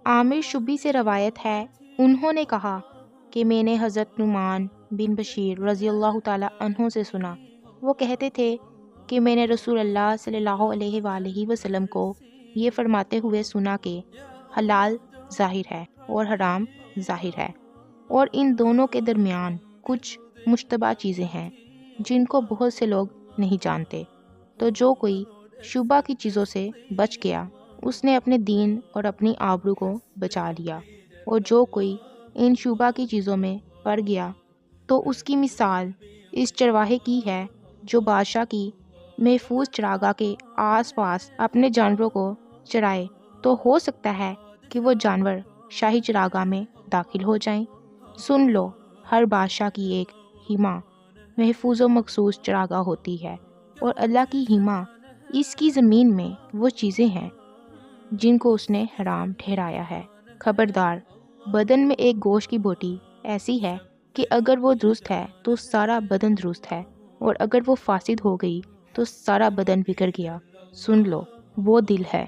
عامر شبی سے روایت ہے، انہوں نے کہا کہ میں نے حضرت نعمان بن بشیر رضی اللہ تعالیٰ عنہ سے سنا، وہ کہتے تھے کہ میں نے رسول اللہ صلی اللہ علیہ وآلہ وسلم کو یہ فرماتے ہوئے سنا کہ حلال ظاہر ہے اور حرام ظاہر ہے، اور ان دونوں کے درمیان کچھ مشتبہ چیزیں ہیں جن کو بہت سے لوگ نہیں جانتے، تو جو کوئی شبہ کی چیزوں سے بچ گیا اس نے اپنے دین اور اپنی آبرو کو بچا لیا، اور جو کوئی ان شبہ کی چیزوں میں پڑ گیا تو اس کی مثال اس چرواہے کی ہے جو بادشاہ کی محفوظ چراگاہ کے آس پاس اپنے جانوروں کو چرائے، تو ہو سکتا ہے کہ وہ جانور شاہی چراگاہ میں داخل ہو جائیں۔ سن لو، ہر بادشاہ کی ایک حما محفوظ و مخصوص چراگاہ ہوتی ہے، اور اللہ کی حما اس کی زمین میں وہ چیزیں ہیں جن کو اس نے حرام ٹھہرایا ہے۔ خبردار، بدن میں ایک گوشت کی بوٹی ایسی ہے کہ اگر وہ درست ہے تو سارا بدن درست ہے، اور اگر وہ فاسد ہو گئی تو سارا بدن بگڑ گیا۔ سن لو، وہ دل ہے۔